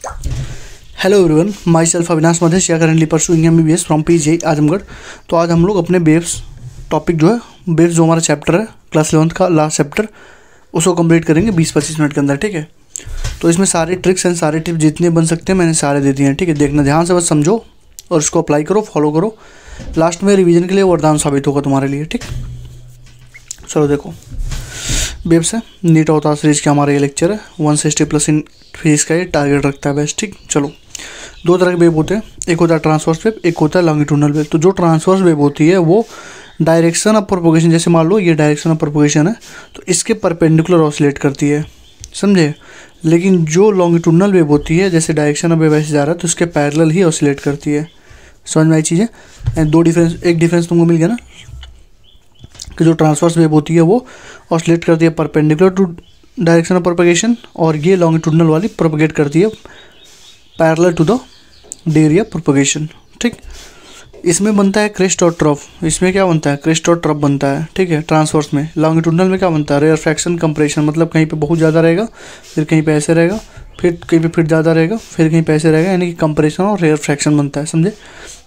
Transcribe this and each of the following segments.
Hello everyone, myself Avinash Madhesh, या currently pursuing MBBS from PGI Azamgarh. तो आज हम लोग अपने वेव्स टॉपिक जो है वेव्स जो हमारा चैप्टर है क्लास 11th का लास्ट चैप्टर, उसको कंप्लीट करेंगे 20-25 मिनट के अंदर। ठीक है, तो इसमें सारे ट्रिक्स एंड सारे टिप्स जितने बन सकते हैं मैंने सारे दे दिए हैं। ठीक है, देखना ध्यान से, बस समझो और इसको अप्लाई करो, फॉलो करो। लास्ट में रिविजन के लिए वरदान साबित होगा तुम्हारे लिए। ठीक, चलो देखो, वेव्स है नीट अवतार सीरीज का हमारा ये लेक्चर है 160+ इन फिजिक्स का, ये टारगेट रखता है बेस्ट। ठीक, चलो, दो तरह के वेव होते हैं, एक होता है ट्रांसवर्स वेव, एक होता है लॉन्गिट्यूडनल वेव। तो जो ट्रांसवर्स वेव होती है वो डायरेक्शन ऑफ प्रोपगेशन, जैसे मान लो ये डायरेक्शन ऑफ प्रोपगेशन है तो इसके परपेंडिकुलर ऑसिलेट करती है, समझे। लेकिन जो लॉन्गिट्यूडनल वेव होती है, जैसे डायरेक्शन ऑफ वेव ऐसे जा रहा है तो उसके पैरेलल ही ऑसिलेट करती है। समझ में आई चीज़ें? दो डिफरेंस, एक डिफरेंस तुमको मिल गया ना, कि जो ट्रांसवर्स वेव होती है वो ऑसिलेट करती है perpendicular to direction of propagation, और ये लॉन्गिट्यूडनल वाली प्रोपगेट करती है parallel to the area propagation. ठीक, इसमें बनता है क्रेस्ट और ट्रफ। इसमें क्या बनता है? क्रेस्ट और ट्रफ बनता है। ठीक है, ट्रांसवर्स में। लॉन्गिट्यूडनल में क्या बनता है? रेयरफैक्शन कंप्रेशन, मतलब कहीं पे बहुत ज़्यादा रहेगा, फिर कहीं पे ऐसे रहेगा, फिर कहीं पे फिर ज़्यादा रहेगा, फिर कहीं पे ऐसे रहेगा, यानी कि कंप्रेशन और रेयरफैक्शन बनता है। समझे?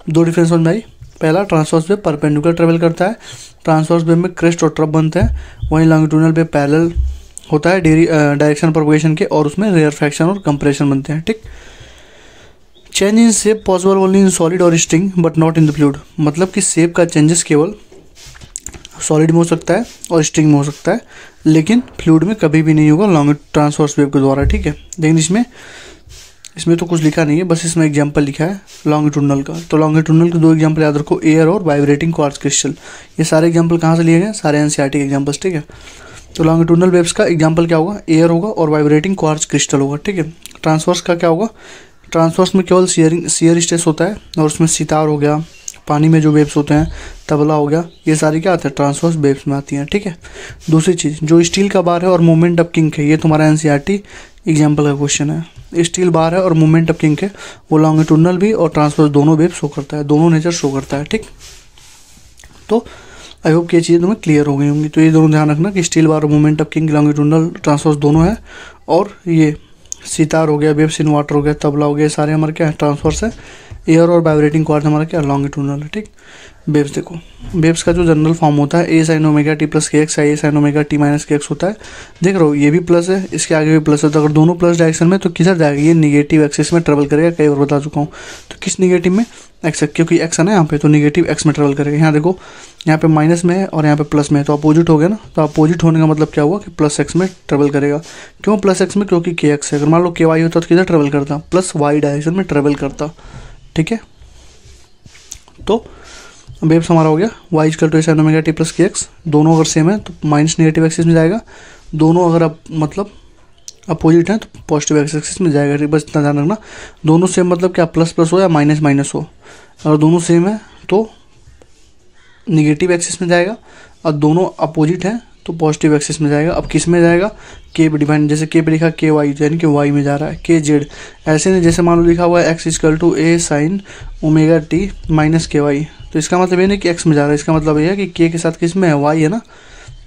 दो डिफरेंस समझ में आई। पहला, ट्रांसवर्स वेव परपेंडिकुलर ट्रेवल करता है, ट्रांसवर्स वेव में क्रेस्ट और ट्रफ बनते हैं। वहीं लॉन्गिट्यूडनल वेव पैरेलल होता है डायरेक्शन प्रोपगेशन के, और उसमें रेयरफैक्शन और कंप्रेशन बनते हैं। ठीक, change in shape possible only in solid और string but not in the fluid, मतलब कि शेप का चेंजेस केवल सॉलिड में हो सकता है और स्ट्रिंग में हो सकता है, लेकिन फ्लूइड में कभी भी नहीं होगा लॉन्ग ट्रांसवर्स वेव के द्वारा। ठीक है, लेकिन इसमें तो कुछ लिखा नहीं है, बस इसमें एग्जांपल लिखा है लॉन्गिट्यूडनल का। तो लॉन्गिट्यूडनल के दो एग्जांपल याद रखो, एयर और वाइब्रेटिंग क्वार्ट्ज क्रिस्टल। ये सारे एग्जांपल कहाँ से लिए गए? सारे NCERT के एग्जांपल्स। ठीक है, तो लॉन्गिट्यूडनल वेव्स का एग्जांपल क्या होगा? एयर होगा और वाइब्रेटिंग क्वार्ट्ज क्रिस्टल होगा। ठीक है, ट्रांसवर्स का क्या होगा? ट्रांसवर्स में केवल शेयर स्ट्रेस होता है, और उसमें सितार हो गया, पानी में जो वेव्स होते हैं, तबला हो गया, ये सारी क्या आते हैं? ट्रांसवर्स वेव्स में आती हैं। ठीक है, दूसरी चीज़, जो स्टील का बार है और मूवमेंट ऑफ किंक है, ये तुम्हारा NCERT एग्जाम्पल का क्वेश्चन है। स्टील बार है और मूवमेंट ऑफ किंक है, वो लॉन्गिट्यूडनल भी और ट्रांसवर्स दोनों वेव शो करता है, दोनों नेचर शो करता है। ठीक, तो आई होप कि ये चीज़ें तुम्हें क्लियर हो गई होंगी। तो ये दोनों ध्यान रखना कि स्टील बार और movement of kink longitudinal transverse दोनों है, और ये सितार हो गया, वेव्स इन वाटर हो गया, तबला हो गया, सारे हमारे क्या है? ट्रांसवर्स है। एयर और वाइब्रेटिंग क्वार्ट्ज हमारा क्या? लॉन्गिट्यूडनल है। ठीक, वेव्स देखो, वेव्स का जो जनरल फॉर्म होता है A sin ωt + kx, A sin ωt - kx होता है। देख रहे हो, ये भी प्लस है, इसके आगे भी प्लस है, तो अगर दोनों प्लस डायरेक्शन में तो किधर जाएगा? ये निगेटिव एक्सिस में ट्रेवल करेगा, कई बार बता चुका हूँ। तो किस निगेटिव में? एक्स, क्योंकि एक्स है ना यहाँ पे, तो निगेटिव एक्स में ट्रेवल करेगा। यहाँ देखो, यहाँ पे माइनस में है और यहाँ पे प्लस में है, तो अपोजिट हो गया ना। तो अपोजिट होने का मतलब क्या हुआ? कि प्लस एक्स में ट्रेवल करेगा। क्यों प्लस एक्स में? क्योंकि के एक्स है। अगर मान लो के वाई होता तो किधर ट्रेवल करता? प्लस वाई डायरेक्शन में ट्रेवल करता। ठीक है, तो वेव्स हमारा हो गया y = A sin ωt + kx। दोनों अगर सेम है तो माइनस नेगेटिव एक्सिस में जाएगा, दोनों अगर अब मतलब अपोजिट है तो पॉजिटिव एक्सिस में जाएगा। बस इतना ध्यान रखना, दोनों सेम मतलब क्या? प्लस प्लस हो या माइनस माइनस हो। अगर दोनों सेम है तो निगेटिव एक्सिस में जाएगा, और दोनों अपोजिट है तो पॉजिटिव एक्सिस में जाएगा। अब किस में जाएगा? के पे डिफाइन, जैसे के पे लिखा के वाई, यानी कि वाई में जा रहा है। के जेड ऐसे नहीं, जैसे मान लो लिखा हुआ है x = A sin ωt - ky, तो इसका मतलब ये नहीं कि x में जा रहा है, इसका मतलब ये है कि k के साथ किस में है? y है ना,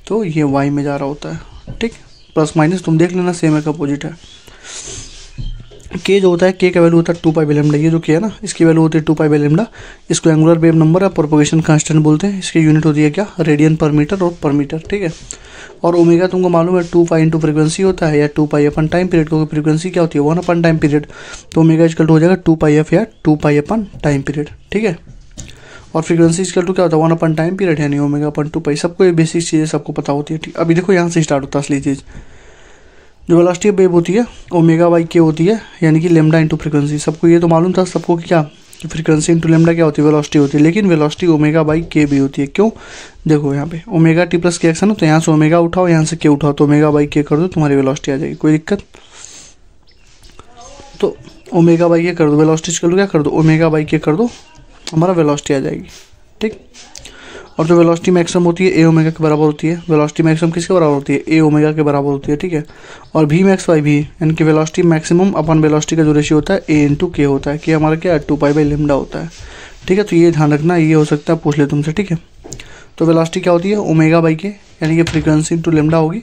तो ये y में जा रहा होता है। ठीक, प्लस माइनस तुम देख लेना, सेम है का अपोजिट है। k जो होता है, k का वैल्यू होता है 2π/λ। ये जो k है ना, इसकी वैल्यू होती है 2π/λ। इसको एंगुलर वेव नंबर या प्रोपगेशन कांस्टेंट बोलते हैं। इसकी यूनिट होती है क्या? रेडियन पर मीटर और पर मीटर। ठीक है, और ओमेगा तुमको मालूम है 2π × फ्रीक्वेंसी होता है, या 2π अपन टाइम पीरियड, क्योंकि फ्रीक्वेंसी क्या होती है? 1 अपन टाइम पीरियड। तो ओमेगा = हो जाएगा 2πf या 2π अपन टाइम पीरियड। ठीक है, और फ्रीक्वेंसी = क्या होता है? 1 अपन टाइम पीरियड, यानी ओमेगा अपन 2π। सबको ये बेसिक चीज़ें सबको पता होती है। ठीक, अभी देखो यहाँ से स्टार्ट होता है असली चीज़। जो वेलोसिटी ऑफ वेव होती है ω/k होती है, यानी कि लैम्डा × फ्रीक्वेंसी। सबको ये तो मालूम था सबको कि क्या? फ्रीक्वेंसी × लैम्डा क्या होती है? वेलोसिटी होती है। लेकिन वेलोसिटी ω/k भी होती है। क्यों? देखो यहाँ पे ωt + kx है ना, तो यहाँ से ओमेगा उठाओ, यहाँ से k उठाओ, तो ω/k कर दो, तुम्हारी वेलोसिटी आ जाएगी। कोई दिक्कत? तो ω/k कर दो, वेलोसिटी क्या कर दो? ω/k कर दो, हमारा वेलोसिटी आ जाएगी। ठीक, और जो वेलोसिटी मैक्सिमम होती है a ओमेगा के बराबर होती है। वेलोसिटी मैक्सिमम किसके बराबर होती है? a ओमेगा के बराबर होती है। ठीक है, और v max बाई v, यानी कि वेलोसिटी मैक्सिमम अपन वेलोसिटी का जो रेशियो होता है a × k होता है, कि हमारा क्या है? 2π/λ होता है। ठीक है, तो ये ध्यान रखना, ये हो सकता है पूछ ले तुमसे। ठीक है, तो वेलोसिटी क्या होती है? ω/k, यानी कि फ्रीक्वेंसी × लैम्डा होगी,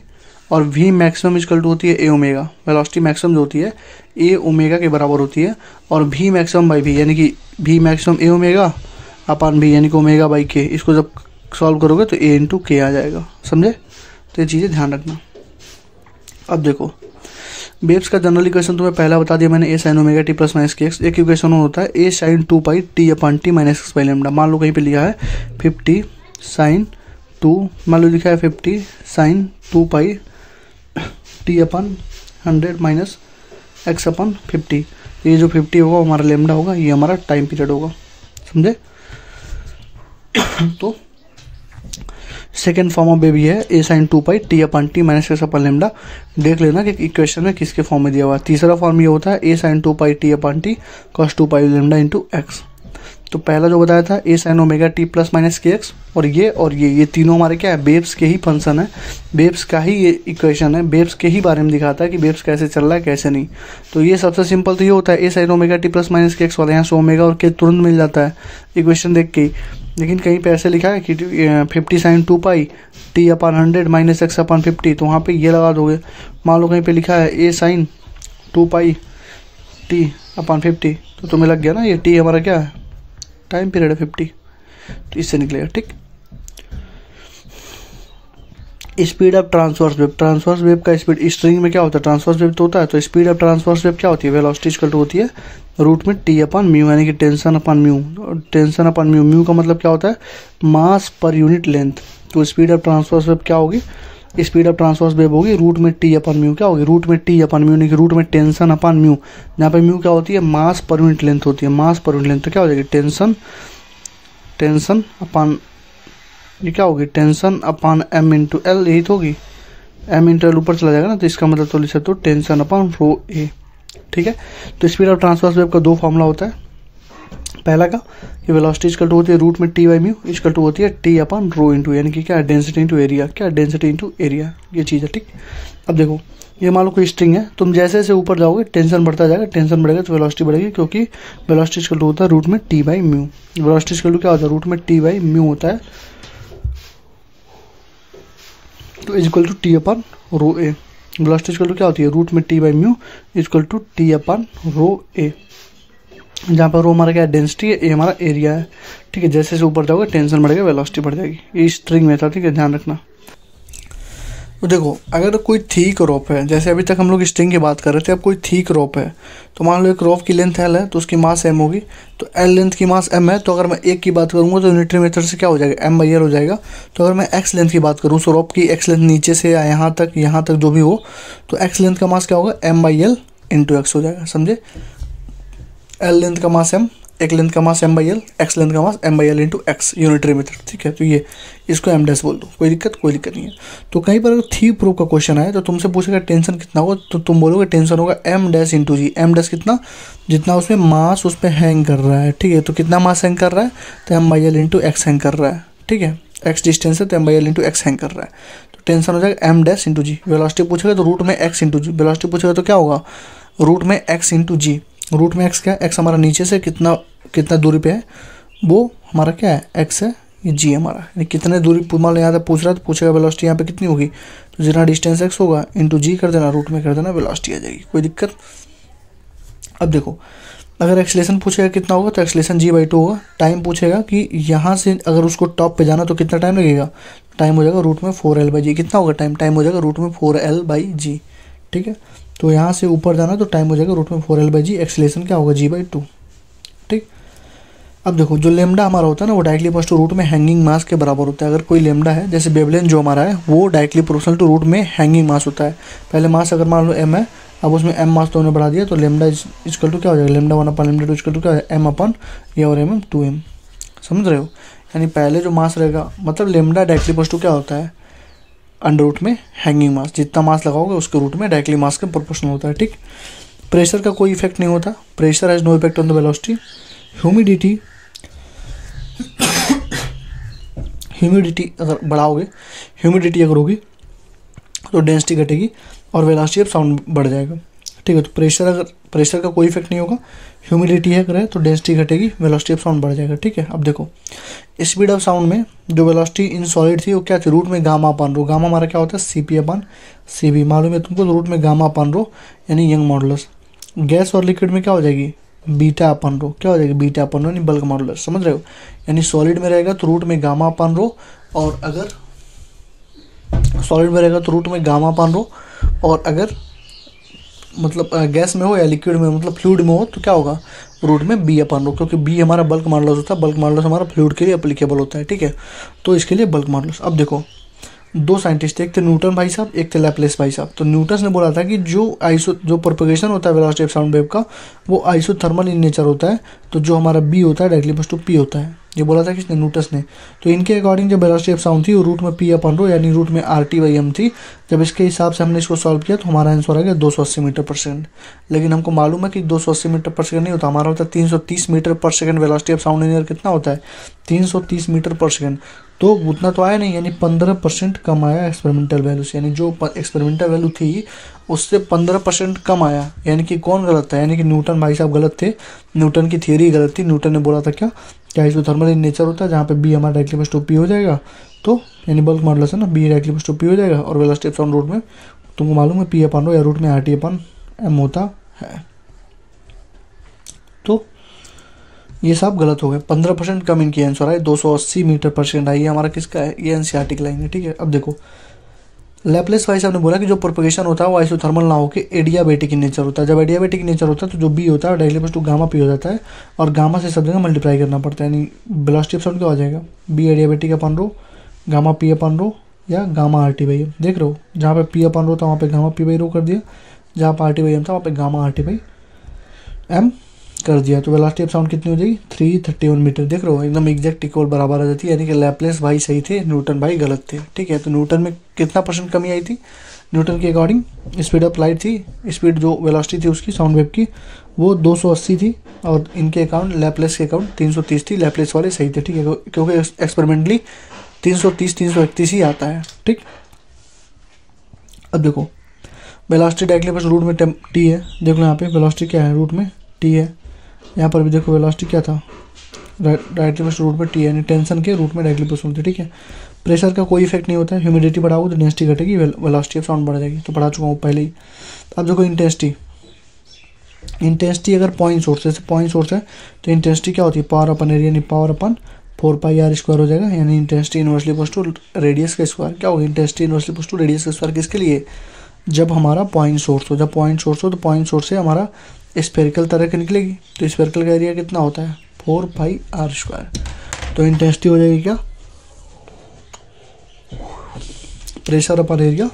और वी मैक्सिमम इक्वल टू होती है ए ओमेगा। वेलोसिटी मैक्सिमम जो होती है ए ओमेगा के बराबर होती है, और वी मैक्सिमम बाई वी यानी कि v maximum a omega upon v यानी कि ओमेगा बाई के। इसको जब सॉल्व करोगे तो ए इंटू के आ जाएगा, समझे। तो ये चीज़ें ध्यान रखना। अब देखो बेब्स का जनरल इक्वेशन तुम्हें पहला बता दिया मैंने, A sine omega t plus minus k x. एक इक्वेशन होता है A sine 2 pi t upon t minus x by lambda. मान लो कहीं पे लिखा है 50 साइन 2, मान लो लिखा है 50 साइन 2 पाई टी अपन 100 माइनस एक्स अपन 50। ये जो 50 होगा हमारा लेमडा होगा, ये हमारा टाइम पीरियड होगा, समझे। तो सेकेंड फॉर्म ऑफ बेबी है A sine 2 pi t upon t minus x upon lambda. देख लेना कि इक्वेशन में किसके फॉर्म में दिया हुआ है। तीसरा फॉर्म ये होता है A sine 2 pi t upon t cos 2 pi lambda into x. तो पहला जो बताया था A sine omega t plus minus k x, और ये तीनों हमारे क्या है, बेब्स के ही फंक्शन है, बेब्स का ही ये इक्वेशन है, बेब्स के ही बारे में दिखाता है कि बेब्स कैसे चल रहा है कैसे नहीं। तो ये सबसे सिंपल तो ये होता है A sine omega t plus minus k x वाला, यहाँ से ओमेगा और के तुरंत मिल जाता है इक्वेशन देख के ही। लेकिन कहीं पे ऐसे लिखा है कि 50 साइन 2 पाई टी अपन 100 माइनस एक्स अपन 50, तो वहाँ पे ये लगा दोगे। मान लो कहीं पे लिखा है ए साइन 2 पाई टी अपन 50, तो तुम्हें लग गया ना ये टी हमारा क्या है, टाइम पीरियड है 50, तो इससे निकलेगा, ठीक। Speed of transverse wave, transverse wave का स्पीड स्ट्रिंग में क्या होता है, ट्रांसवर्स वेव तो होता है। तो स्पीड ऑफ ट्रांसवर्स वेव क्या होती है, वेलोसिटी इक्वल टू होती है रूट में टी अपन म्यू यानी कि टेंशन अपन म्यू। टेंशन अपन म्यू, म्यू का मतलब क्या होता है, मास पर यूनिट लेंथ। तो स्पीड ऑफ ट्रांसवर्स वेव क्या होगी, स्पीड ऑफ ट्रांसवर्स वेव होगी रूट में टी अपन म्यू, क्या होगी रूट में टी अपन म्यू, नहीं कि रूट में टेंशन अपन म्यू। जहाँ पे म्यू क्या होती है, मास पर यूनिट लेंथ होती है, मास पर यूनिट लेंथ। तो क्या हो जाएगी टेंशन अपन, ये क्या होगी टेंशन अपन एम इंटू एल, यही तो होगी, एम इंटू एल ऊपर चला जाएगा ना, तो इसका मतलब तो लिख सकते हो टेंशन अपन रो ए, ठीक है। तो स्पीड ऑफ ट्रांसवर्स वेव का दो फॉर्मूला होता है। पहला का कि वेलोसिटी इक्वल टू होती है रूट में T by mu equal to होती है टी अपन रो इंटू, यानी कि क्या है डेंसिटी इंटू एरिया, क्या डेंसिटी इंटू एरिया, ये चीज़ है, ठीक। अब देखो ये मान लो कोई स्ट्रिंग है, तुम जैसे जैसे ऊपर जाओगे टेंशन बढ़ता जाएगा, टेंशन बढ़ेगा तो वेलोसिटी बढ़ेगी, क्योंकि वेलोसिटी इक्वल टू होता है रूट में T by mu. Velocity equal to क्या होता है, रूट में टी बाई म्यू होता है, तो equal to t upon rho A. Velocity equal to क्या होती है, रूट में T by mu equal to t upon rho A, जहाँ पर रो हमारा क्या है डेंसिटी है, ए हमारा एरिया है, ठीक है। जैसे जैसे ऊपर जाओगे टेंशन बढ़ेगा, वेलोसिटी बढ़ जाएगी, ये स्ट्रिंग में था, ठीक है, ध्यान रखना। तो देखो अगर कोई थीक रोप है, जैसे अभी तक हम लोग स्ट्रिंग की बात कर रहे थे, अब कोई थीक रोप है, तो मान लो एक रोप की लेंथ एल है तो उसकी मास एम होगी, तो एल लेंथ की मास एम है, तो अगर मैं एक की बात करूँगा तो यूनिटरी मेथड से क्या हो जाएगा, एम बाई एल हो जाएगा। तो अगर मैं एक्स लेंथ की बात करूँ, सो रोप की एक्स लेंथ नीचे से या यहाँ तक जो भी हो, तो एक्स लेंथ का मास क्या होगा, m by L into x हो जाएगा, समझे। एल लेंथ का मास एम, एक लेंथ का mass M by L, x length का mass M by L into x, unitary method, ठीक है। तो ये इसको एम डैश बोल दो, कोई दिक्कत नहीं है। तो कहीं पर अगर थी प्रूफ का क्वेश्चन आए तो तुमसे पूछेगा टेंशन कितना होगा, तो तुम बोलोगे टेंशन होगा एम डैश इंटू जी। एम डैश कितना, जितना उसमें मास उस पर हैंग कर रहा है, ठीक है। तो कितना मास हैंग कर रहा है, तो m by L into x hang कर रहा है, ठीक है। एक्स डिस्टेंस है तो m by L into x hang कर रहा है, तो टेंशन हो जाएगा m dash into g. Velocity पूछेगा तो रूट में एक्स इंटू जी, वेलोसिटी पूछेगा तो क्या होगा, रूट में एक्स इंटू जी। रूट में एक्स क्या है, एक्स हमारा नीचे से कितना दूरी पे है, वो हमारा क्या है एक्स है, ये जी हमारा, यानी कितने दूरी, मान लो यहाँ तक पूछ रहा है तो पूछेगा वेलोसिटी यहाँ पे कितनी होगी, तो जितना डिस्टेंस एक्स होगा इंटू जी कर देना, रूट में कर देना, वेलोसिटी आ जाएगी, कोई दिक्कत। अब देखो अगर एक्सलेशन पूछेगा कितना होगा, तो एक्सलेशन जी बाई 2 होगा। टाइम पूछेगा कि यहाँ से अगर उसको टॉप पे जाना तो कितना टाइम लगेगा, टाइम हो जाएगा रूट में 4L बाई जी। कितना होगा टाइम हो जाएगा रूट में 4L बाई जी, ठीक है। तो यहाँ से ऊपर जाना तो टाइम हो जाएगा रूट में 4L बाई जी, एक्सलेशन क्या होगा जी बाई 2, ठीक। अब देखो जो लेमडा हमारा होता है ना, वो डायरेक्टली इक्वल टू रूट में हैंगिंग मास के बराबर होता है। अगर कोई लेमडा है, जैसे वेवलेंथ जो हमारा है, वो डायरेक्टली प्रोपोर्शनल टू रूट में हैंगिंग मास होता है। पहले मास अगर मान लो एम है, अब उसमें एम मास तो उन्होंने बढ़ा दिया, तो लेमडा इक्वल टू क्या हो जाएगा, lambda 1 upon lambda 2 equal to क्या है, एम अपन ए और एम 2m, समझ रहे हो। यानी पहले जो मास रहेगा, मतलब लेमडा डायरेक्टली इक्वल टू क्या होता है, अंडर रूट में हैंगिंग मास। जितना मास लगाओगे उसके रूट में डायरेक्टली मास के प्रोपोर्शनल होता है, ठीक। प्रेशर का कोई इफेक्ट नहीं होता, pressure has no effect on the velocity. Humidity अगर बढ़ाओगे, ह्यूमिडिटी अगर होगी तो डेंसिटी घटेगी और वेलोसिटी ऑफ साउंड बढ़ जाएगा। ठीक है। तो प्रेशर का कोई इफेक्ट नहीं होगा, ह्यूमिडिटी है करे तो डेंसिटी घटेगी, वेलोसिटी ऑफ साउंड बढ़ जाएगा, ठीक है। अब देखो स्पीड ऑफ साउंड में जो वेलोसिटी इन सॉलिड थी वो क्या थी, रूट में गामा अपन रो। गामा हमारा क्या होता है, सीपी अपन सीबी, मालूम है तुमको, तो रूट में गामा अपन रो यानी यंग मॉडुलस। गैस और लिक्विड में क्या हो जाएगी, बीटा अपन रो, क्या हो जाएगी, बीटा अपन रो यानी बल्क मॉडुलस, समझ रहे हो। यानी सॉलिड में रहेगा तो रूट में गामा अपन रो, और अगर सॉलिड में रहेगा तो रूट में गामा अपन रो, और अगर मतलब गैस में हो या लिक्विड में मतलब फ्लूइड में हो तो क्या होगा, रूट में बी अपन रो, क्योंकि बी हमारा बल्क मॉडुलस होता है। बल्क मॉडुलस हमारा फ्लूइड के लिए एप्लीकेबल होता है, ठीक है। तो इसके लिए बल्क मॉडुलस। अब देखो दो साइंटिस्ट थे, एक थे न्यूटन भाई साहब, एक थे लैप्लेस भाई साहब। तो न्यूटन ने बोला था कि जो प्रोपेगेशन होता है वेलोसिटी ऑफ साउंड वेव का वो आइसोथर्मल इन नेचर होता है, तो जो हमारा बी होता है डायरेक्टली इक्वल्स टू पी होता है। ये बोला था किसने, न्यूटन ने। तो इनके अकॉर्डिंग जो वेलोसिटी ऑफ साउंड थी वो रूट में पी अपन रो यानी रूट में आर टी बाई एम थी। जब इसके हिसाब से हमने इसको सॉल्व किया तो हमारा आंसर आ गया 280 मीटर पर सेकंड। लेकिन हमको मालूम है कि 280 मीटर पर सेकंड नहीं होता, हमारा होता है 330 मीटर पर second. Velocity of sound in air कितना होता है, 330 मीटर पर सेकंड। तो उतना तो आया नहीं, यानी 15% कम आया एक्सपेरिमेंटल वैल्यू से, यानी जो एक्सपेरिमेंटल वैल्यू थी उससे 15% कम आया। यानी कि कौन गलत था, यानी कि न्यूटन भाई साहब गलत थे, न्यूटन की थियरी गलत थी। न्यूटन ने बोला था क्या आइसोथर्मल इन नेचर होता है, जहाँ पे बी हमारा डायरेक्टली इक्वल्स टू पी हो जाएगा, तो यानी बल्क मॉडुलस है ना, B directly equals to P हो जाएगा। और वेलोसिटी ऑफ साउंड रूट में तुमको मालूम है पी अपन रो या रूट में आर टी अपन एम होता है। तो ये सब गलत हो गए, 15% कम इनकी आंसर आए, 280 मीटर पर सेकंड आई। हमारा किसका है, ये एनसीईआरटी की लाइन है, ठीक है। अब देखो लैप्लेस भाई साहब ने बोला कि जो प्रोपेगेशन होता है वो आइसोथर्मल ना होकर एडियाबेटिक इन नेचर होता है। जब एडियाबेटिक इन नेचर होता है तो जो बी होता है directly equals to gamma P हो जाता है, और गामा से सब जगह मल्टीप्लाई करना पड़ता है, यानी वेलोसिटी ऑफ साउंड क्या हो जाएगा, B adiabatic upon rho gamma P upon rho या gamma R T by M. देख रहे हो जहाँ पे पी अपन रो था वहाँ पे गामा पी बाई रो कर दिया, जहाँ पे आर टी बाई एम था वहाँ पे gamma R T by M कर दिया। तो वेलोसिटी ऑफ साउंड कितनी हो जाएगी, 331 मीटर। देख रहे हो एकदम एग्जैक्ट इक्वल बराबर आ जाती है, यानी कि लैप्लेस भाई सही थे, न्यूटन भाई गलत थे, ठीक है। तो न्यूटन में कितना % कमी आई थी, न्यूटन के अकॉर्डिंग स्पीड ऑफ लाइट थी, स्पीड जो वेलोसिटी थी उसकी साउंड वेव की वो 280 थी, और इनके अकाउंट लैप्लेस के अकाउंट 330 थी। लैप्लेस वाले सही थे, ठीक है, क्योंकि एक्सपेरिमेंटली 330-331 ही आता है, ठीक। अब देखो वेलोसिटी डायरेक्टली बस रूट में टी है, देख लो यहाँ पे वेलोसिटी क्या है, रूट में टी है। यहाँ पर भी देखो वेलोसिटी क्या था, डायरेक्टली बस रूट में टी है, यानी टेंशन के रूट में डायरेक्टली बस होती है, ठीक है। प्रेशर का कोई इफेक्ट नहीं होता है, ह्यूमिडिटी बढ़ाओगे तो डेंसिटी घटेगी, वेलोसिटी ऑफ साउंड बढ़ जाएगी, तो पढ़ा चुका हूँ पहले ही। अब देखो इंटेंसिटी अगर पॉइंट सोर्स है तो इंटेंसिटी क्या होती है, पावर अपन एरिया, यानी पावर अपन 4πr² हो जाएगा, यानी intensity inversely equals to radius का स्क्वायर। क्या होगा, intensity inversely equals to radius का स्क्वायर। किसके लिए, जब हमारा पॉइंट सोर्स हो, जब पॉइंट सोर्स हो तो पॉइंट सोर्स से हमारा स्फेरिकल तरह की निकलेगी, तो स्फेरिकल का एरिया कितना होता है 4πr²। तो इंटेंसिटी हो जाएगी क्या, प्रेशर अपन एरिया,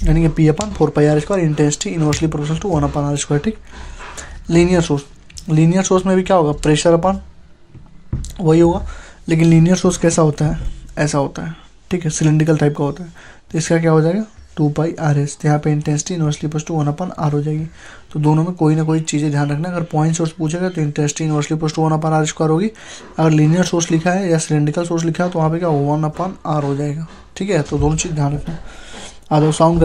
यानी कि P upon 4πr², intensity inversely proportional to 1/r², ठीक। लीनियर सोर्स में भी क्या होगा, प्रेशर अपन वही होगा, लेकिन लीनियर सोर्स कैसा होता है, ऐसा होता है, ठीक है, सिलेंड्रिकल टाइप का होता है। तो इसका क्या हो जाएगा 2πrs, तो यहाँ पे intensity inversely equals to 1/r हो जाएगी। तो दोनों में कोई ना कोई चीज़ें ध्यान रखना, अगर पॉइंट सोर्स पूछेगा तो intensity inversely equals to 1/r² होगी, अगर लीनियर सोर्स लिखा है या सिलेंड्रिकल सोर्स लिखा है तो वहाँ पे क्या 1/r हो जाएगा, ठीक है। तो दोनों चीज़ ध्यान रखना। आ जाओ साउंड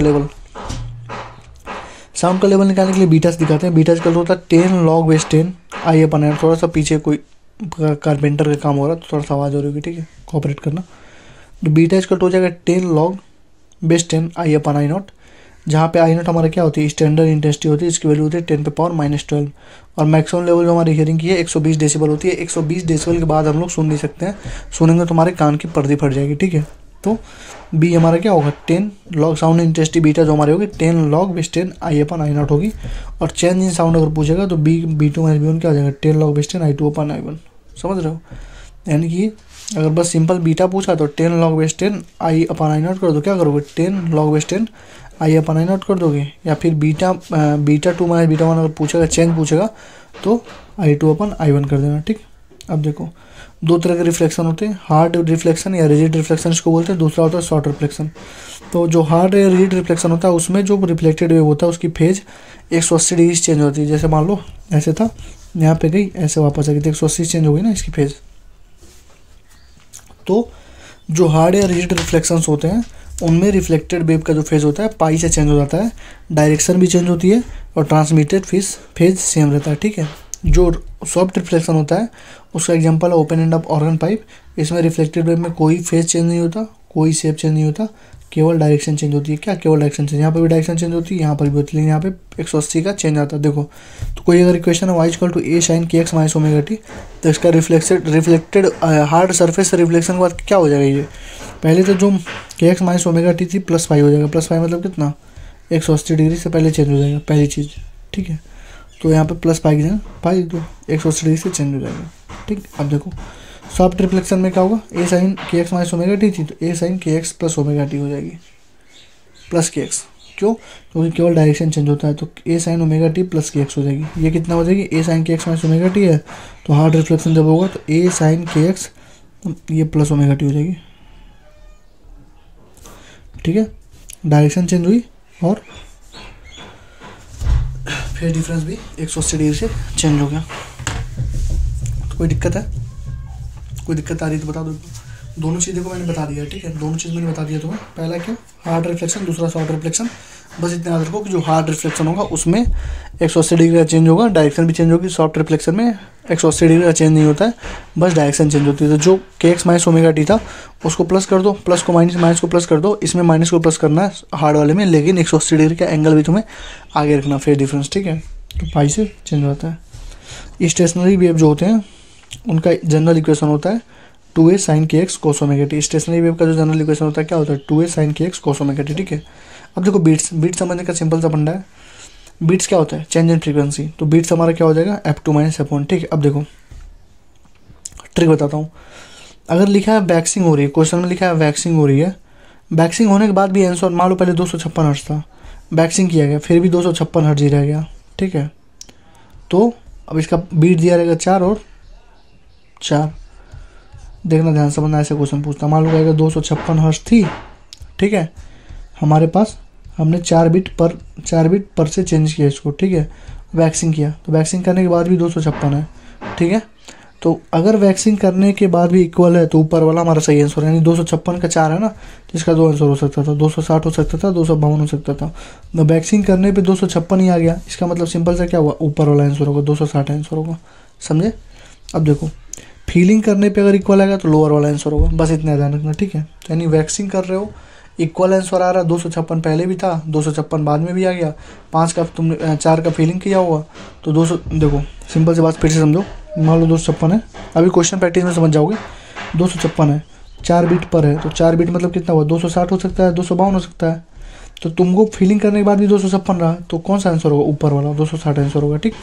का लेवल निकालने के लिए बीटा से दिखाते हैं। बीटा इक्वल होता है 10 log base 10 I/r। थोड़ा सा पीछे कोई कारपेंटर का काम हो रहा है तो थोड़ा सा आवाज़ हो रही होगी, ठीक है, कोऑपरेट करना। तो बीटा इक्वल हो जाएगा 10 log base 10 I/I0, जहाँ पे I0 हमारा क्या होती है, स्टैंडर्ड इंटेंसिटी होती है, इसकी वैल्यू होती है 10⁻⁻12, और मैक्सिमम लेवल जो हमारी हियरिंग की है 120 डेसिबल होती है। 120 डेसिबल के बाद हम लोग सुन नहीं सकते हैं, सुनेंगे तो हमारे कान की पर्दी फट जाएगी, ठीक है। तो बी हमारा क्या होगा 10 log साउंड इंटेंसिटी बीटा जो हमारी होगी 10 log base 10 I/I0 होगी, और चेंज इन साउंड अगर पूछेगा तो B2 - B1 क्या हो जाएगा 10 log base 10 I/I1। समझ रहे हो, यानी कि अगर बस सिंपल बीटा पूछा तो 10 log base 10 I/I0 कर दो, क्या करोगे 10 log base 10 I/I0 कर दोगे, या फिर बीटा 2 - बीटा 1 अगर पूछेगा, चेंज पूछेगा तो I/I1 कर देना, ठीक। अब देखो दो तरह के रिफ्लेक्शन होते हैं, हार्ड रिफ्लेक्शन या रिजिड रिफ्लेक्शन इसको बोलते हैं, दूसरा होता है शॉर्ट रिफ्लेक्शन। तो जो हार्ड या रिजिड रिफ्लेक्शन होता है उसमें जो रिफ्लेक्टेड वेव होता है उसकी फेज 180 डिग्री चेंज होती है। जैसे मान लो ऐसे था, यहाँ पे गई, ऐसे वापस आ गई, तो 180 चेंज हो गई ना इसकी फेज। तो जो हार्ड या रिजिड रिफ्लेक्शंस होते हैं उनमें रिफ्लेक्टेड वेव का जो फेज होता है पाई से चेंज हो जाता है, डायरेक्शन भी चेंज होती है और ट्रांसमिटेड फेज सेम रहता है, ठीक है। जो सॉफ्ट रिफ्लेक्शन होता है उसका एग्जांपल है open end of organ pipe. इसमें रिफ्लेक्टेड वेव में कोई फेज चेंज नहीं होता, कोई शेप चेंज नहीं होता, केवल डायरेक्शन चेंज होती है। क्या? केवल डायरेक्शन चेंज। यहाँ पर भी डायरेक्शन चेंज होती है, यहाँ पर भी होती है, लेकिन यहाँ पे 180 का चेंज आता है। देखो तो कोई अगर इक्वेशन है y equal to a sin kx minus omega T, तो इसका रिफ्लेक्टेड हार्ड सरफेस रिफ्लेक्शन के बाद क्या हो जाएगा? ये पहले तो जो kx माइनस ओमेगा टी थी प्लस फाइव हो जाएगा। प्लस फाइव मतलब कितना? 180 डिग्री से पहले चेंज हो जाएगा, पहली चीज़, ठीक है। तो यहाँ पे प्लस पाई की जगह पाई तो 180 डिग्री से चेंज हो जाएगा, ठीक। अब देखो सॉफ्ट रिफ्लेक्शन में क्या होगा? a sin kx minus omega T थी तो a sin kx plus omega T हो जाएगी, प्लस kx। क्यों? क्योंकि केवल डायरेक्शन चेंज होता है, तो a sin omega t plus kx हो जाएगी। ये कितना हो जाएगी? a sin kx minus omega T है, तो हार्ड रिफ्लेक्शन जब होगा तो a sin kx ये प्लस ओमेगा टी हो जाएगी, ठीक है। डायरेक्शन चेंज हुई और फेज डिफरेंस भी 180 डिग्री से चेंज हो गया। तो कोई दिक्कत है? कोई दिक्कत आ रही है तो बता दो। दोनों चीज़ देखो मैंने बता दिया, ठीक है। दोनों चीज़ मैंने बता दिया तुम्हें। पहला क्या? हार्ड रिफ्लेक्शन, दूसरा सॉफ्ट रिफ्लेक्शन। बस इतना याद रखो कि जो हार्ड रिफ्लेक्शन होगा उसमें 180 डिग्री का चेंज होगा, डायरेक्शन भी चेंज होगी। सॉफ्ट रिफ्लेक्शन में 180 डिग्री का चेंज नहीं होता है, बस डायरेक्शन चेंज होती है। तो जो kx माइनस ओमेगा टी था उसको प्लस कर दो, प्लस को माइनस, माइनस को प्लस कर दो। इसमें माइनस को प्लस करना है हार्ड वाले में, लेकिन 180 डिग्री का एंगल भी तुम्हें आगे रखना, फेज डिफरेंस, ठीक है। तो पाई से चेंज होता है। स्टेशनरी वेव जो होते हैं उनका जनरल इक्वेशन होता है 2a sin kx cos omega T. Stationary wave का जो जनरल इक्वेशन होता है क्या होता है? 2a sin kx cos omega T, ठीक है। अब देखो बीट्स समझने का सिंपल सा फंडा है। बीट्स क्या होता है? Change in frequency. तो बीट्स हमारा क्या हो जाएगा? f2 माइनस f1, ठीक है। अब देखो ट्रिक बताता हूँ। अगर लिखा है वैक्सिंग हो रही है, क्वेश्चन में लिखा है वैक्सिंग हो रही है, वैक्सिंग होने के बाद भी आंसर मान लो पहले 256 हर्ट्ज था, वैक्सिंग किया गया, फिर भी 256 हर्ट्ज ही रह गया, ठीक है। तो अब इसका बीट दिया रहेगा 4 और 4। देखना ध्यान से, बंदा ऐसे क्वेश्चन पूछता, मान लो कहेगा 256 हर्ट्ज थी, ठीक है, हमारे पास, हमने 4 बिट पर से चेंज किया इसको, ठीक है, वैक्सिंग किया। तो वैक्सिंग करने के बाद भी 256 है, ठीक है। तो अगर वैक्सिंग करने के बाद भी इक्वल है तो ऊपर वाला हमारा सही आंसर है, यानी 256 का 4 है ना, तो इसका 2 आंसर हो सकता था, 260 हो सकता था, 252 हो सकता था। तो वैक्सिंग करने पे 256 ही आ गया, इसका मतलब सिंपल से क्या हुआ? ऊपर वाला आंसर होगा, 260 आंसर होगा, समझे। अब देखो फीलिंग करने पे अगर इक्वल आएगा तो लोअर वाला आंसर होगा, बस इतना ध्यान रखना, ठीक है। यानी वैक्सिंग कर रहे हो, इक्वल आंसर आ रहा है, 256 पहले भी था, 256 बाद में भी आ गया, 5 का तुमने 4 का फीलिंग किया हुआ तो 200। देखो सिंपल से बात फिर से समझो, मान लो 256 है, अभी क्वेश्चन प्रैक्टिस में समझ जाओगे। 256 है, 4 बिट पर है, तो 4 बिट मतलब कितना हुआ? 260 हो सकता है, 252 हो सकता है। तो तुमको फीलिंग करने के बाद भी 256 रहा, तो कौन सा आंसर होगा? ऊपर वाला 260 आंसर होगा, ठीक।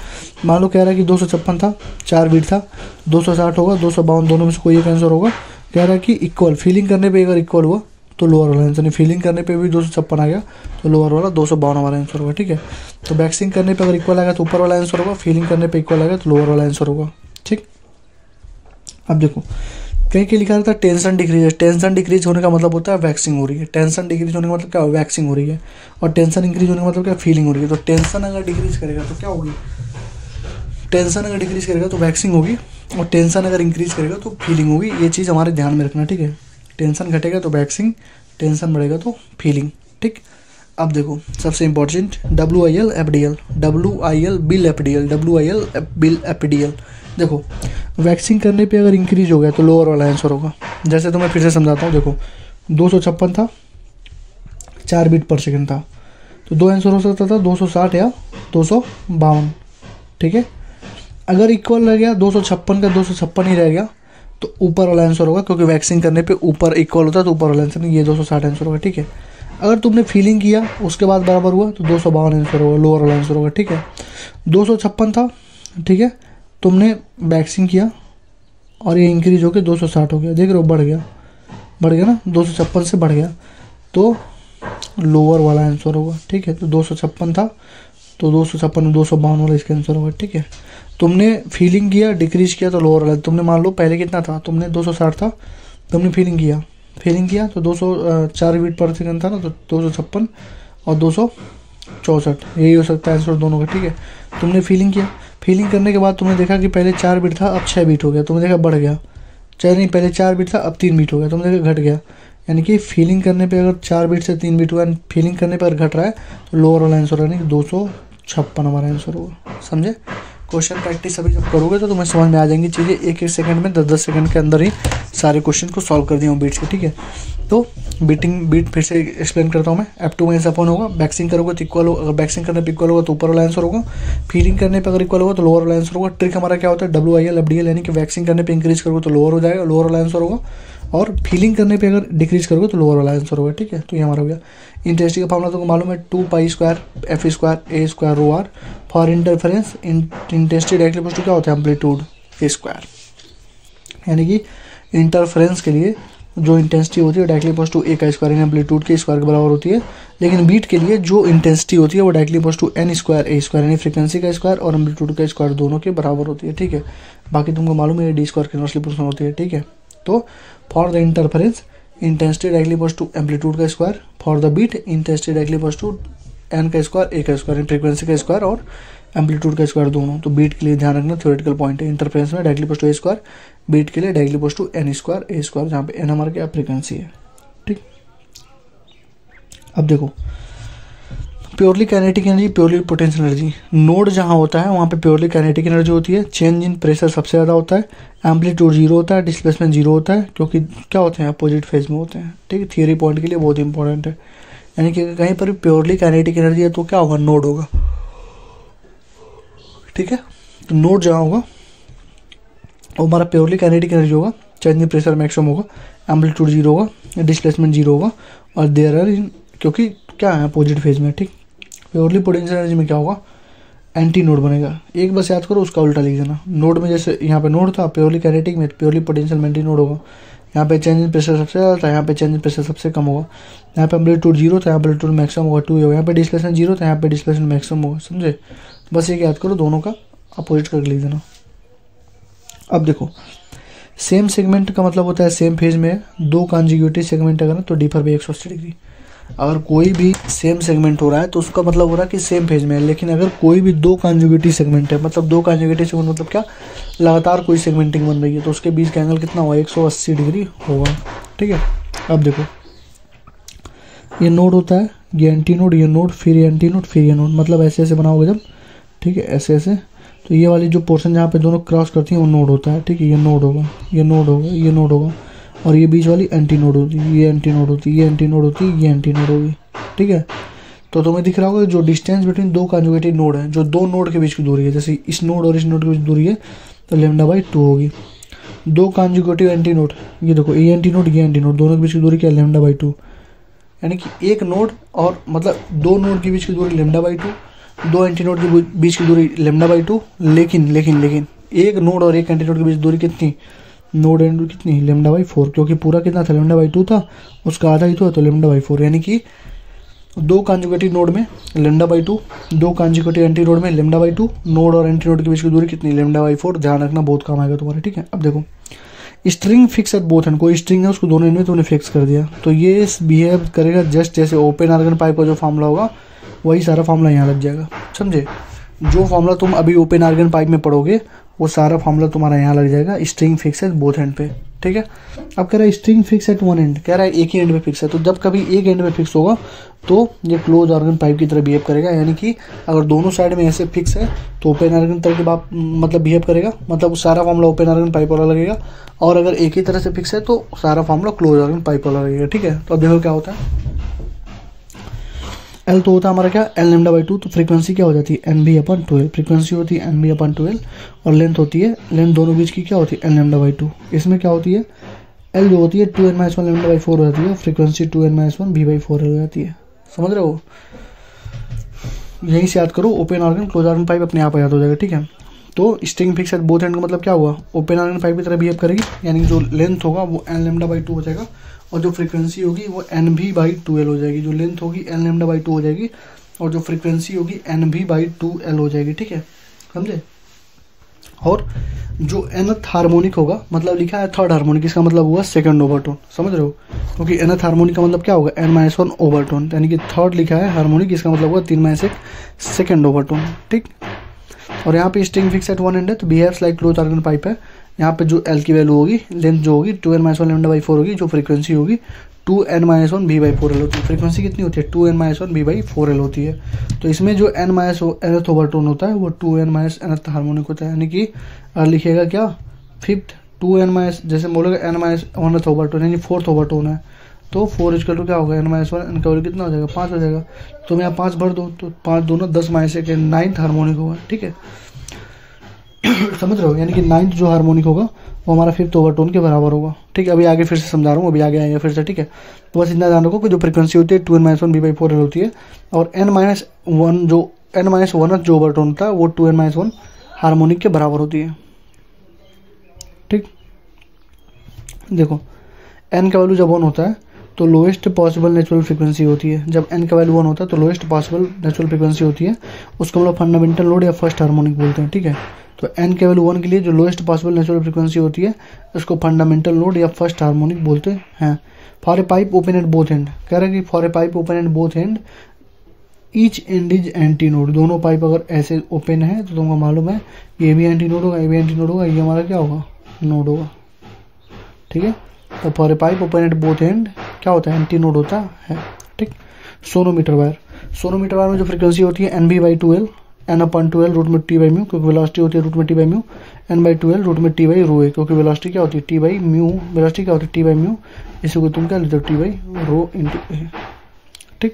मान लो कह रहा है कि 256 था, 4 बिट था, 260 होगा, 252, दोनों में से कोई एक आंसर होगा। कह रहा है कि इक्वल, फीलिंग करने पे अगर इक्वल हुआ तो लोअर वाला आंसर, नहीं फीलिंग करने पे भी 256 आ गया तो लोअर वाला 252 वाला आंसर होगा, ठीक है। तो वैक्सिंग करने पे अगर इक्वल आएगा तो ऊपर वाला आंसर होगा, फीलिंग करने पे इक्वल आएगा तो लोअर वाला आंसर होगा, ठीक। अब देखो कहीं के लिखा रहता है टेंशन डिक्रीज। टेंशन डिक्रीज होने का मतलब होता है वैक्सिंग हो रही है। टेंशन डिक्रीज होने का मतलब क्या? वैक्सिंग हो रही है। और टेंशन इंक्रीज होने का मतलब क्या? फीलिंग हो रही है। तो टेंशन अगर डिक्रीज करेगा तो क्या होगी? टेंशन अगर डिक्रीज करेगा तो वैक्सिंग होगी, और टेंशन अगर इंक्रीज करेगा तो फीलिंग होगी। ये चीज़ हमारे ध्यान में रखना, ठीक है। टेंशन घटेगा तो वैक्सिंग, टेंशन बढ़ेगा तो फीलिंग, ठीक। अब देखो सबसे important WIL FDL, WIL bill FDL, WIL bill FDL। देखो वैक्सिंग करने पे अगर इंक्रीज हो गया तो लोअर वाला आंसर होगा। जैसे तो मैं फिर से समझाता हूँ। देखो 256 था, 4 बीट पर सेकंड था, तो 2 आंसर हो सकता था, 260 या 252, ठीक है। अगर इक्वल रह गया 256 का 256 ही रह गया तो ऊपर वाला आंसर होगा, क्योंकि वैक्सिंग करने पे ऊपर इक्वल होता है तो ऊपर वाला आंसर, ये 260 आंसर होगा, ठीक है। अगर तुमने फीलिंग किया उसके बाद बराबर हुआ तो 252 आंसर होगा, लोअर वाला आंसर होगा, ठीक है। 256 था, ठीक है, तुमने वैक्सिंग किया और ये इंक्रीज होकर 260 हो गया, देख रहे हो, बढ़ गया ना, 256 से बढ़ गया तो लोअर वाला आंसर होगा, ठीक है। तो 256 था तो 256 252 वाला इसका आंसर होगा, ठीक है। तुमने फीलिंग किया, डिक्रीज किया तो लोअर वाला। तुमने मान लो पहले कितना था, तुमने 260 था, तुमने फीलिंग किया तो 204 बीट पर सेकंड था ना, तो 256 और 264 यही हो सकता है आंसर दोनों का, ठीक है। तुमने फीलिंग किया, फीलिंग करने के बाद तुमने देखा कि पहले 4 बीट था अब 6 बीट हो गया, तुमने देखा बढ़ गया। चाहे नहीं, पहले 4 बीट था अब 3 बीट हो गया, तुमने देखा घट गया, यानी कि फीलिंग करने पे अगर 4 बीट से 3 बीट हुआ, फीलिंग करने पर घट रहा है तो लोअर वाला आंसर यानी कि 256 हमारा आंसर होगा। समझे? क्वेश्चन प्रैक्टिस अभी जब करोगे तो तुम्हें समझ में आ जाएंगी चीज़ें। एक एक सेकंड में 10-10 सेकंड के अंदर ही सारे क्वेश्चन को सॉल्व कर दिया हूँ बीट्स के। ठीक है, तो बीट फिर से एक्सप्लेन करता हूँ मैं। F2 में अपन होगा, बैक्सिंग करोगे तो इक्वल होगा, अगर बैक्सिंग करने पर इक्वल होगा तो ऊपर वाला आंसर होगा, फीलिंग करने पर अगर इक्वल होगा तो लोअर वाला आंसर होगा। ट्रिक हमारा क्या होता है, WIL FDL, यानी कि वैक्सिंग करने पर इंक्रीज करोगे तो लोअर हो जाएगा, लोअर वाला आंसर होगा, और फीलिंग करने पे अगर डिक्रीज करोगे तो लोअर वाला आंसर होगा। ठीक है, तो ये हमारा हो गया। इंटेंसिटी का फॉर्मूला तुमको मालूम है, 2π² f² a² ρr for interference. Intensity directly equal to क्या होता है, एम्पलीट्यूड a², यानी कि इंटरफेरेंस के लिए जो इंटेंसिटी होती है directly equal to a², amplitude के स्क्वायर के बराबर होती है। लेकिन बीट के लिए जो इंटेंसिटी होती है वो directly equal to n² a², यानी फ्रीक्वेंसी का स्क्वायर और एम्पलीट्यूड का स्क्वायर दोनों के बराबर होती है। ठीक है, बाकी तुमको मालूम है d² की इनवर्सली प्रोपोर्शनल होती है। ठीक है, तो for the interference intensity directly equals to amplitude का square, for the beat intensity directly equals to n का स्क्वायर a का स्क्वायर, फ्रीक्वेंसी का स्क्वायर और एम्पलीट्यूड का स्क्वायर दोनों। तो बीट के लिए ध्यान रखना थ्योरेटिकल पॉइंट है, इंटरफेरेंस में directly equals to a², beat के लिए directly equals to n² a², जहाँ पे n हमारा क्या फ्रीक्वेंसी है। ठीक, अब देखो purely kinetic energy, purely potential energy. Node जहाँ होता है वहाँ पे प्योरली काइनेटिक एनर्जी होती है, चेंज इन प्रेशर सबसे ज़्यादा होता है, एम्पलीट्यूड 0 होता है, डिस्प्लेसमेंट 0 होता है, क्योंकि क्या होते हैं, अपोजिट फेज में होते हैं। ठीक है, थियरी पॉइंट के लिए बहुत इंपॉर्टेंट है। यानी कि कहीं पर प्योरली काइनेटिक एनर्जी है तो क्या होगा, नोड होगा। ठीक है, तो नोड जहाँ होगा वो हमारा प्योरली काइनेटिक एनर्जी होगा, चेंज इन प्रेशर मैक्सिमम होगा, एम्पलीट्यूड 0 होगा, डिस्प्लेसमेंट 0 होगा, और देयर आर क्योंकि क्या है अपोजिट फेज में। ठीक, प्योरली पोटेंशियल एनर्जी में क्या होगा, एंटी नोड बनेगा। एक बस याद करो, उसका उल्टा लिख देना। नोड में जैसे यहाँ पे नोड था प्योरली काइनेटिक में, प्योरली पोटेंशियल में एंटी नोड होगा। यहाँ पे चेंज इन प्रेशर सबसे ज़्यादा था, यहाँ पे चेंज इन प्रेशर सबसे कम होगा। यहाँ पे एम्पलीट्यूड 0 था, एम्पलीट्यूड मैक्सिमम होगा 2 होगा। यहाँ पे डिस्प्लेसमेंट 0 था, यहाँ पे डिस्प्लेसमेंट मैक्सिमम होगा। समझे? बस एक याद करो, दोनों का अपोजिट करके लिख देना। अब देखो, सेम सेगमेंट का मतलब होता है सेम फेज में 2 कॉन्जिक्यूटिव सेगमेंट अगर तो डिफर बाई 180 डिग्री। अगर कोई भी सेम सेगमेंट हो रहा है तो उसका मतलब हो रहा है कि सेम फेज में है। लेकिन अगर कोई भी 2 कॉन्जिक्यूटिव सेगमेंट है, मतलब 2 कॉन्जिक्यूटिव सेगमेंट मतलब क्या, लगातार कोई सेगमेंटिंग बन रही है, तो उसके बीच का एंगल कितना होगा, 180 डिग्री होगा। ठीक है, अब देखो ये नोड होता है, ये एंटी नोड, ये नोड, फिर ये एंटी नोड, फिर ये नोड, मतलब ऐसे ऐसे बनाओगे जब। ठीक है, ऐसे ऐसे, तो ये वाली जो पोर्शन जहाँ पे दोनों क्रॉस करती है वो नोड होता है। ठीक है, ये नोड होगा, ये नोड होगा, ये नोड होगा, और ये बीच वाली एंटी नोड होती है, ये एंटी नोड होती है, ये एंटी नोड होती है, ये एंटी नोड होगी। ठीक है, तो तुम्हें दिख रहा होगा जो डिस्टेंस बिटवीन 2 कॉन्जुगेटिव नोड है, जो 2 नोड के बीच की दूरी है, जैसे इस नोड और इस नोड के बीच दूरी है तो λ/2 होगी। 2 कॉन्जुगेटिव एंटी नोड, ये देखो ये एंटी नोड, ये एंटी नोड, दोनों के बीच की दूरी क्या है, λ/2। यानी कि एक नोड और मतलब 2 नोड के बीच की दूरी λ/2, 2 एंटी नोड के बीच की दूरी λ/2। लेकिन एक नोड और एक एंटी नोड के बीच दूरी कितनी, नोड एंड कितनी, λ/4, क्योंकि पूरा कितना था, λ/2 था, उसका आधा ही तो है, तो λ/4। यानी कि 2 कॉन्जुगेटिव नोड में λ/2, 2 कॉन्जुगेटिव एंटी नोड में λ/2, नोड और एंटी नोड के बीच की दूरी कितनी, λ/4। ध्यान रखना, बहुत काम आएगा तुम्हारे। ठीक है, अब देखो string fix at both and, कोई स्ट्रिंग है उसको दोनों एंड में तुमने फिक्स कर दिया, तो ये बिहेव करेगा जस्ट जैसे ओपन आर्गन पाइप का जो फॉर्मूला होगा वही सारा फॉर्मूला यहाँ लग जाएगा। समझे? जो फॉर्मूला तुम अभी ओपन आर्गन पाइप में पढ़ोगे वो सारा फॉर्मूला तुम्हारा यहाँ लग जाएगा, string fix at both and पे। ठीक है, अब कह रहा है string fix at one and, कह रहा है एक ही एंड पे फिक्स है, तो जब कभी एक एंड पे फिक्स होगा तो ये क्लोज आर्गन पाइप की तरह बिहेव करेगा। यानी कि अगर दोनों साइड में ऐसे फिक्स है तो ओपन आर्गन तरह के मतलब बिहेव करेगा, मतलब सारा फॉर्मूला ओपन आर्गन पाइप वाला लगेगा। और अगर एक ही तरह से फिक्स है तो सारा फॉर्मूला क्लोज आर्गन पाइप वाला लगेगा। ठीक है, तो अब देखो क्या होता है, एल तो होता है हमारा क्या, L/2, तो फ्रीक्वेंसी क्या हो जाती है, NV/12, फ्रीक्वेंसी होती है NV/12, और लेंथ होती है, लेंथ दोनों बीच की क्या होती है, L/2। इसमें क्या होती है, L जो होती है 2n-1 λ/4 हो जाती है, फ्रीक्वेंसी 2n-1 V/4 हो जाती है। समझ रहे हो? यहीं से याद करो, open organ close organ pipe अपने आप याद हो जाएगा। ठीक है, तो string fix at both end का मतलब क्या हुआ, ओपन आर्गन पाइप की तरह बिहेव करेगी, यानी कि जो लेंथ होगा वो L/2 हो जाएगा, और जो फ्रीक्वेंसी होगी वो NV/2L हो जाएगी। जो लेंथ होगी L/2 हो जाएगी, और जो फ्रीक्वेंसी होगी NV/2L हो जाएगी। ठीक है, समझे? और जो nth हार्मोनिक होगा, मतलब लिखा है थर्ड हार्मोनिक, इसका मतलब हुआ सेकंड ओवरटोन। समझ रहे हो? क्योंकि nth हार्मोनिक का मतलब क्या होगा, n-1 ओवरटोन, यानी कि थर्ड लिखा है हार्मोनिक, इसका मतलब हुआ 3-1 सेकंड ओवरटोन। ठीक, और यहाँ पे string fix at one end है, तो behaves like close organ pipe है। यहाँ पे जो L की वैल्यू होगी, लेंथ जो होगी 2n-1 λ/4 होगी, जो फ्रीक्वेंसी होगी 2n-1 v/4l होती है। फ्रीक्वेंसी कितनी होती है? 2n-1 v/4l होती है। तो इसमें जो n-nth ओवरटोन होता है वो 2n-nth हार्मोनिक होता है, यानी कि लिखिएगा क्या, फिफ्थ 2n- जैसे बोलोगे n-1th ओवरटोन यानी फोर्थ ओवरटोन है, तो 4 इक्वल टू क्या होगा, n-1 इनका वैल्यू कितना हो जाएगा, 5 हो जाएगा। तुम यहाँ 5 भर दो तो 5 दोनों 10-1 9th हार्मोनिक होगा, ठीक है। समझ रहे हो, यानी कि 9th जो हार्मोनिक होगा वो हमारा 5th ओवरटोन के बराबर होगा, ठीक है। अभी आगे फिर से समझा रहा हूँ, अभी आगे आएगा फिर से, ठीक है। तो बस इतना ध्यान रखो कि जो फ्रीक्वेंसी होती है 2n-1 v/4l होती है, और n-1 जो n-1 जो ओवरटोन होता है वो 2n-1 हार्मोनिक के बराबर होती है, ठीक। देखो n का वैल्यू जब 1 होता है तो लोएस्ट पॉसिबल नेचुरल फ्रीक्वेंसी होती है। जब n का वैल्यू 1 होता है तो लोएस्ट पॉसिबल नेचुरल फ्रीक्वेंसी होती है, उसको हम लोग फंडामेंटल लोड या फर्स्ट हार्मोनिक बोलते हैं, ठीक है। तो n के वैल्यू 1 के लिए जो लोएस्ट पॉसिबल नेचुरल फ्रीक्वेंसी होती है उसको फंडामेंटल लोड या फर्स्ट हार्मोनिक बोलते हैं। For a pipe open at both and, कह रहे हैं कि for a pipe open at both and each and is anti node. दोनों पाइप अगर ऐसे ओपन है तो तुमको मालूम है ये भी एंटी नोड होगा, ये भी एंटी नोड होगा, ये हमारा क्या होगा, नोड होगा, ठीक है। तो for a pipe open at both and क्या होता है, एंटी नोड होता है, ठीक। सोनोमीटर वायर में जो फ्रीक्वेंसी होती है nv/2l, n/2l रूट में t/μ, क्योंकि वेलोसिटी होती है रूट में t/μ, n/2l रूट में t/ρ, क्योंकि वेलोसिटी क्या होती है t/μ, वेलोसिटी क्या होती है t/μ, इसी को तुम क्या लेते हो t/ρ इंटू a, ठीक।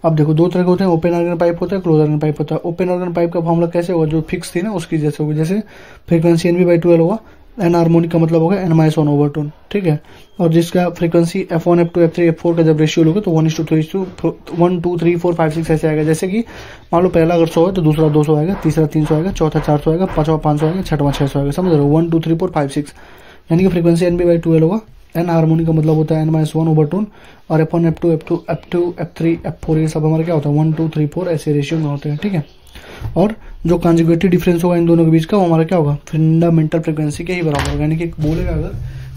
अब देखो दो तरह के होते हैं, ओपन ऑर्गन पाइप होता है, क्लोज ऑर्गन पाइप होता है। ओपन ऑर्गन पाइप का फॉर्मूला कैसे होगा, जो फिक्स थी ना उसकी जैसे होगा, जैसे फ्रीक्वेंसी nv/2l होगा, n हार्मोनिक का मतलब होगा n-1 ओवरटोन, ठीक है। और जिसका frequency f1 f2 f3 f4 का जब रेशियो लोगे तो 1 2 3 4 5 6 ऐसे आएगा। जैसे कि मान लो पहला अगर 100 है तो दूसरा 200 आएगा, तीसरा 300 आएगा, चौथा 400 आएगा, पांचवा 500 आएगा, छठवां 600 आएगा। समझ रहे हो, 1 2 3 4 5 6, यानी कि फ्रीक्वेंसी nv/2l होगा, n हार्मोनिक का मतलब होता है n-1 ओवरटोन, और f1 f2 f2 f3 f4 ये सब हमारा क्या होता है 1 2 3 4 ऐसे रेशियो में होते हैं, ठीक है। और जो कॉन्जुगेटिव डिफरेंस होगा इन दोनों के बीच का वो हमारा क्या होगा, फंडामेंटल फ्रीक्वेंसी के ही बराबर होगा। यानी कि बोलेगा अगर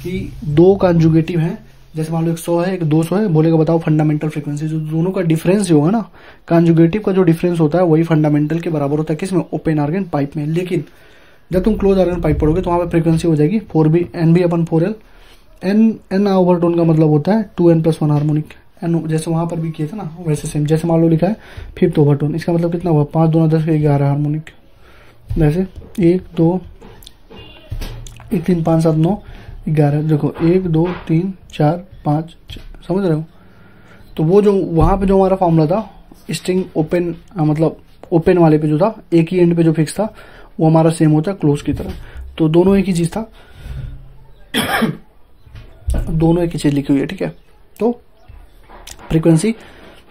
कि दो कॉन्जुगेटिव हैं, जैसे मान लो एक 100 है एक 200 है, बोलेगा बताओ फंडामेंटल फ्रीक्वेंसी, जो दोनों का डिफरेंस होगा ना, कॉन्जुगेटिव का जो डिफरेंस होता है वही फंडामेंटल के बराबर होता है, किसमें, ओपन ऑर्गन पाइप में। लेकिन जब तुम क्लोज ऑर्गन पाइप पढ़ोगे तो वहां पर फ्रीक्वेंसी हो जाएगी 4b nb/4l। n ओवरटोन का मतलब होता है 2n+1 हार्मोनिक, जैसे वहां पर भी किया था ना वैसे सेम। जैसे मान लो लिखा है 5th ओवरटोन, इसका मतलब कितना हुआ, 5 2 10 11 हार्मोनिक, वैसे 1 2 1 3 5 7 9 11, देखो 1 2 3 4 5 6, समझ रहे हो। तो वो जो वहां पे जो हमारा फॉर्मूला था स्ट्रिंग ओपन, मतलब ओपन वाले पे जो था एक ही एंड पे जो फिक्स था वो हमारा सेम होता है क्लोज की तरह। तो दोनों एक ही चीज था, दोनों एक ही चीज लिखी हुई है, ठीक है। तो फ्रीक्वेंसी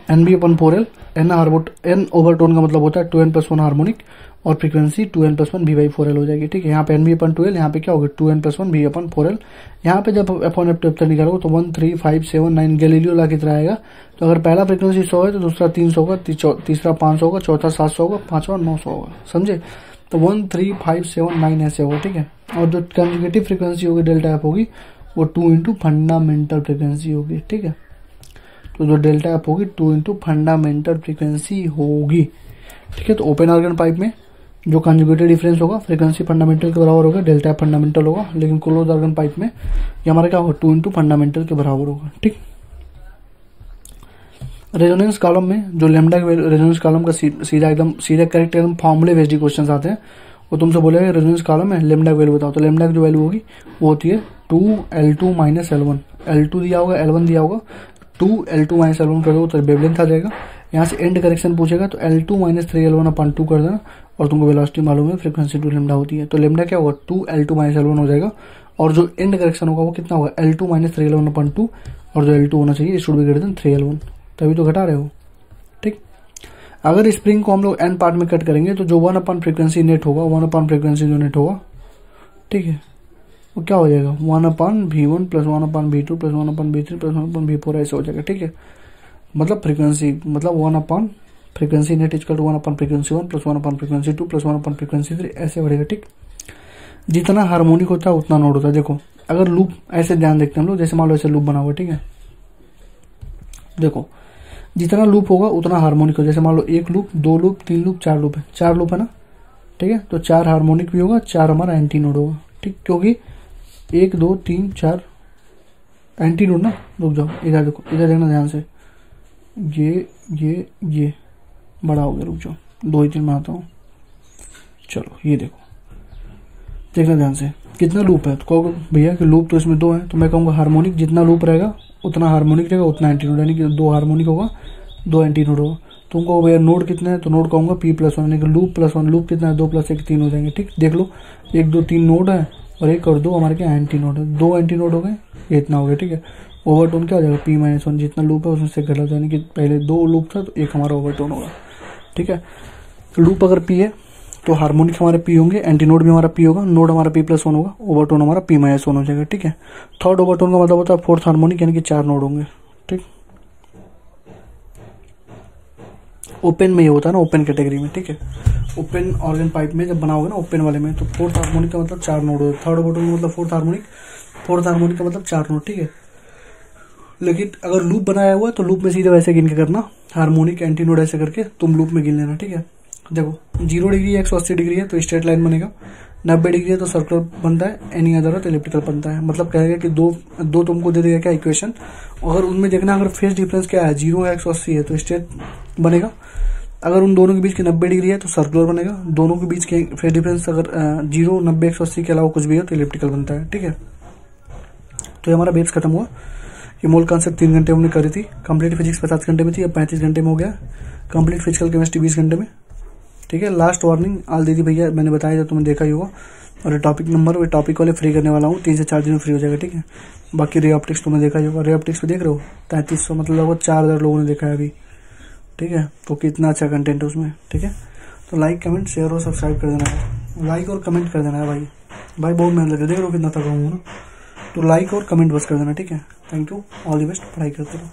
nb/4l, n ओवरटोन का मतलब होता है 2n+1 हार्मोनिक, और फ्रीक्वेंसी 2n+1 v/4l हो जाएगी, ठीक है। यहाँ पे nb/2l, यहाँ पे क्या होगा 2n+1 v/4l। यहाँ पे जब f1 f2 f3 निकालोगे तो 1 3 5 7 9 गैलीलियो ला की तरह आएगा। तो अगर पहला फ्रीक्वेंसी 100 है तो दूसरा 300 होगा, तीसरा 500 होगा, चौथा 700 होगा, पांचवा 900 होगा, समझे। तो 1 3 5 7 9 ऐसे होगा, ठीक है। और जो कंजुगेटिव फ्रीक्वेंसी होगी डेल्टा एफ होगी वो 2 इंटू फंडामेंटल फ्रीक्वेंसी होगी, ठीक है। तो जो डेल्टा एफ होगी 2 इंटू फंडामेंटल फ्रीक्वेंसी होगी, ठीक है। तो ओपन ऑर्गन पाइप में जो कंजुगेटेड डिफरेंस होगा फ्रीक्वेंसी फंडामेंटल के बराबर होगा, डेल्टा एफ फंडामेंटल होगा। लेकिन क्लोज ऑर्गन पाइप में ये हमारा क्या होगा 2 इंटू फंडामेंटल के बराबर होगा, ठीक। रेजोनेंस कॉलम में जो लेमडा रेजोनेंस कॉलम का सीधा एकदम सीधा करेक्ट एकदम फॉर्मूले बेस्ड क्वेश्चन आते हैं, वो तुमसे बोलेगा रेजोनेंस कॉलम में लेमडा वैल्यू बताओ। तो लेमडा की जो वैल्यू होगी वो होती है 2l2 - l1, l2 दिया होगा l1 दिया होगा, 2l2 - l1 कर दो तो वेवलेंथ आ जाएगा। यहाँ से एंड करेक्शन पूछेगा तो l2 - 3l1/2 कर देना, और तुमको वेलोसिटी मालूम है फ्रीक्वेंसी 2 लेमडा होती है। तो लेमडा क्या होगा 2l2 - l1 हो जाएगा, और जो एंड करेक्शन होगा वो कितना होगा l2 - 3l1/2, और जो l2 होना चाहिए should be greater than 3l1, तभी तो घटा रहे हो, ठीक। अगर स्प्रिंग को हम लोग n पार्ट में कट करेंगे तो जो 1 फ्रीक्वेंसी नेट होगा, 1 फ्रीक्वेंसी जो नेट होगा, ठीक है, वो क्या हो जाएगा 1/v1 + 1/v2 + 1/v3 + 1/v4 ऐसे हो जाएगा, ठीक है। मतलब फ्रीक्वेंसी मतलब 1 frequency net equal to 1 frequency 1 + 1 frequency 2 + 1 frequency 3 ऐसे बढ़ेगा, ठीक। जितना हार्मोनिक होता है उतना नोड होता है। देखो अगर लूप ऐसे ध्यान देखते हैं हम लोग, जैसे मान लो ऐसे लूप बना हुआ, ठीक है। देखो जितना लूप होगा उतना हार्मोनिक होगा। जैसे मान लो 1 लूप 2 लूप 3 लूप 4 लूप है, 4 लूप है ना, ठीक है। तो 4 हार्मोनिक भी होगा, 4 हमारा एंटी नोड होगा, ठीक। क्योंकि 1 2 3 4 एंटी नोड ना, रुक जाओ, इधर देखो, इधर देखना ध्यान से, ये बड़ा हो गया, रुक जाओ 2 ही 3 बनाता हूँ। चलो ये देखो, देखना ध्यान से कितना लूप है। तो कहोगे भैया कि लूप तो इसमें 2 है, तो मैं कहूँगा हार्मोनिक जितना लूप रहेगा उतना हार्मोनिक रहेगा उतना एंटी नोड, यानी कि 2 हार्मोनिक होगा 2 एंटी नोड होगा। तुम कहो भैया नोड कितने हैं, तो नोड कहूँगा P+1, यानी कि लूप +1, लूप कितना है 2 + 1 3 हो जाएंगे। ठीक, देख लो 1 2 3 नोड है और 1 और 2 हमारे क्या एंटी नोड है, 2 एंटी नोड हो गए, ये इतना हो गया। ठीक है, ओवरटोन क्या हो जाएगा P-1, जितना लूप है उसमें से घटा, यानी कि पहले 2 लूप था तो 1 हमारा ओवरटोन होगा। ठीक है, लूप अगर P है तो हार्मोनिक हमारे P होंगे, एंटी नोड भी हमारा P होगा, नोड हमारा P+1 होगा, ओवरटोन हमारा P-1 हो जाएगा। ठीक है, थर्ड ओवरटोन का मतलब होता है 4th हार्मोनिक, यानी कि 4 नोड होंगे। ठीक, ओपन में ये होता है ना, ओपन कैटेगरी में। ठीक है, ओपन ऑर्गन पाइप में जब बनाओगे ना ओपन वाले में, तो 4th हार्मोनिक का मतलब 4 नोड होता है, थर्ड ओवरटोन का मतलब 4th हार्मोनिक का मतलब 4 नोड। ठीक है, लेकिन अगर लूप बनाया हुआ है तो लूप में सीधे वैसे गिन के करना, हार्मोनिक एंटी नोड ऐसे करके तुम लूप में गिन लेना। ठीक है, देखो 0 डिग्री 180 डिग्री है तो स्ट्रेट लाइन बनेगा, 90 डिग्री है तो सर्कुलर बनता है, एनी अदर है तो इलिप्टिकल बनता है। मतलब कहेगा कि दो तुमको दे देगा क्या इक्वेशन, अगर उनमें देखना अगर फेस डिफरेंस क्या है, 0 है 180 है तो स्ट्रेट बनेगा, अगर उन दोनों के बीच की 90 डिग्री है तो सर्कुलर बनेगा, दोनों के बीच के फेस डिफरेंस अगर 0 90 180 के अलावा कुछ भी हो तो इलिप्टिकल बनता है। ठीक है, तो ये हमारा बेब्स खत्म हुआ। ये मोल कॉन्सेप्ट 3 घंटे हमने करी थी, कंप्लीट फिजिक्स 50 घंटे में थी, अब 35 घंटे में हो गया, कंप्लीट फिजिकल केमिस्ट्री 20 घंटे में। ठीक है, लास्ट वार्निंग आल दीदी भैया मैंने बताया जो तुमने देखा ही होगा, और टॉपिक नंबर वे टॉपिक वाले फ्री करने वाला हूँ, 3 से 4 दिन में फ्री हो जाएगा। ठीक है, बाकी रे ऑप्टिक्स तुमने देखा ही होगा, रे ऑप्टिक्स पे देख रहे हो 3300, मतलब लगभग 4000 लोगों ने देखा है अभी। ठीक है, तो कितना अच्छा कंटेंट है उसमें। ठीक है, तो लाइक कमेंट शेयर और सब्सक्राइब कर देना है, लाइक और कमेंट कर देना है भाई बहुत मेहनत लगे, देख रहे हो कितना थका हूँ ना, तो लाइक और कमेंट बस कर देना। ठीक है, thank you, all the best, पढ़ाई करते रहो।